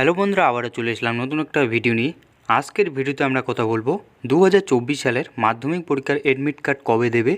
Hello বন্ধুরা, আবারও চলে এসলাম নতুন একটা ভিডিও নিয়ে। আজকের ভিডিওতে আমরা কথা বলবো 2024 সালের মাধ্যমিক পরীক্ষার অ্যাডমিট কার্ড কবে দেবে,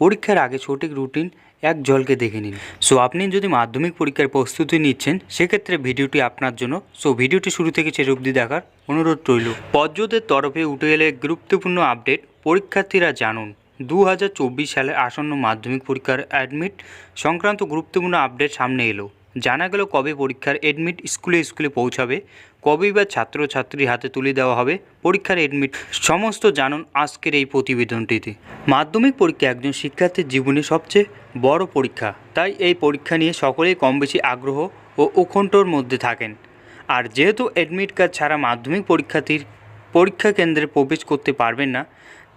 পরীক্ষার আগে সঠিক রুটিন এক ঝলকে দেখে নিন। সো আপনি যদি মাধ্যমিক পরীক্ষার প্রস্তুতি নিচ্ছেন সেক্ষেত্রে ভিডিওটি আপনার জন্য। সো ভিডিওটি শুরু থেকে শেষ অবধি দেখার অনুরোধ রইল। পর্যদের তরফে উঠে এলে গুরুত্বপূর্ণ আপডেট, পরীক্ষার্থীরা জানুন 2024 সালের আসন্ন মাধ্যমিক পরীক্ষার অ্যাডমিট সংক্রান্ত গুরুত্বপূর্ণ আপডেট সামনে এলো। জানা গেল কবে পরীক্ষার এডমিট স্কুলে পৌঁছাবে, কবেই বা ছাত্রছাত্রীর হাতে তুলে দেওয়া হবে পরীক্ষার এডমিট, সমস্ত জানুন আজকের এই প্রতিবেদনটিতে। মাধ্যমিক পরীক্ষা একজন শিক্ষার্থীর জীবনে সবচেয়ে বড় পরীক্ষা, তাই এই পরীক্ষা নিয়ে সকলেই কম বেশি আগ্রহ ও উৎকণ্ঠার মধ্যে থাকেন। আর যেহেতু এডমিট কার্ড ছাড়া মাধ্যমিক পরীক্ষার্থীর পরীক্ষা কেন্দ্রে প্রবেশ করতে পারবেন না,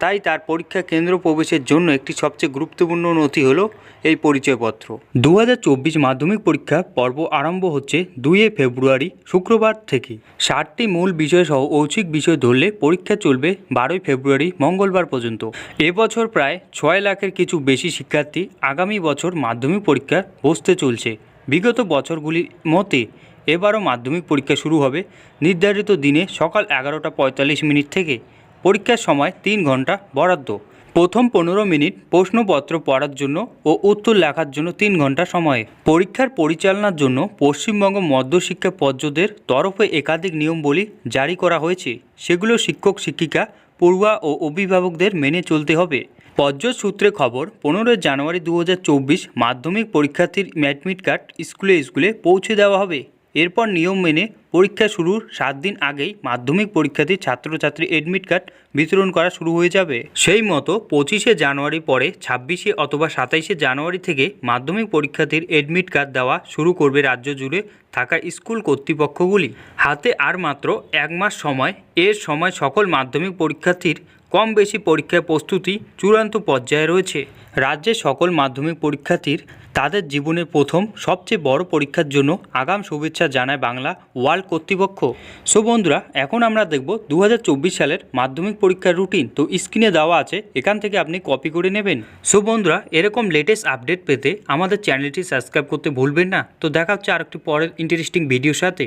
তাই তার পরীক্ষা কেন্দ্র প্রবেশের জন্য একটি সবচেয়ে গুরুত্বপূর্ণ নথি হলো এই পরিচয়পত্র। 2024 মাধ্যমিক পরীক্ষা পর্ব আরম্ভ হচ্ছে 2 ফেব্রুয়ারি শুক্রবার থেকে। 60টি মূল বিষয়সহ ঐচ্ছিক বিষয় ধরলে পরীক্ষা চলবে 12 ফেব্রুয়ারি মঙ্গলবার পর্যন্ত। এবছর প্রায় 6 লাখের কিছু বেশি শিক্ষার্থী আগামী বছর মাধ্যমিক পরীক্ষা বসতে চলছে। বিগত বছরগুলির মতে এবারও মাধ্যমিক পরীক্ষা শুরু হবে নির্ধারিত দিনে সকাল 11:45 থেকে। পরীক্ষার সময় 3 ঘন্টা বরাদ্দ। প্রথম 15 মিনিট প্রশ্নপত্র পড়ার জন্য ও উত্তর লেখার জন্য 3 ঘন্টা সময়। পরীক্ষার পরিচালনার জন্য পশ্চিমবঙ্গ মধ্যশিক্ষা পর্ষদের তরফে একাধিক নিয়মাবলী জারি করা হয়েছে, সেগুলো শিক্ষক শিক্ষিকা পড়ুয়া ও অভিভাবকদের মেনে চলতে হবে। পর্ষদ সূত্রে খবর, 15 জানুয়ারি 2024 মাধ্যমিক পরীক্ষার্থীর অ্যাডমিট কার্ড স্কুলে পৌঁছে দেওয়া হবে। এরপর নিয়ম মেনে পরীক্ষা শুরুর 7 দিন আগেই মাধ্যমিক পরীক্ষার্থী ছাত্রছাত্রী অ্যাডমিট কার্ড বিতরণ করা শুরু হয়ে যাবে। সেই মতো 25 জানুয়ারি পরে 26 অথবা 27 জানুয়ারি থেকে মাধ্যমিক পরীক্ষার্থীর অ্যাডমিট কার্ড দেওয়া শুরু করবে রাজ্য জুড়ে থাকা স্কুল কর্তৃপক্ষগুলি। হাতে আর মাত্র 1 মাস সময়। এর সময় সকল মাধ্যমিক পরীক্ষার্থীর কম বেশি পরীক্ষার প্রস্তুতি চূড়ান্ত পর্যায়ে রয়েছে। রাজ্যের সকল মাধ্যমিক পরীক্ষার্থীর তাদের জীবনের প্রথম সবচেয়ে বড় পরীক্ষার জন্য আগাম শুভেচ্ছা জানায় বাংলা ওয়ার্ল্ড কর্তৃপক্ষ। সো বন্ধুরা, এখন আমরা দেখব 2024 সালের মাধ্যমিক পরীক্ষার রুটিন। তো স্ক্রিনে দেওয়া আছে, এখান থেকে আপনি কপি করে নেবেন। সো বন্ধুরা, এরকম লেটেস্ট আপডেট পেতে আমাদের চ্যানেলটি সাবস্ক্রাইব করতে ভুলবেন না। তো দেখা হচ্ছে আরেকটি পরের ইন্টারেস্টিং ভিডিওর সাথে।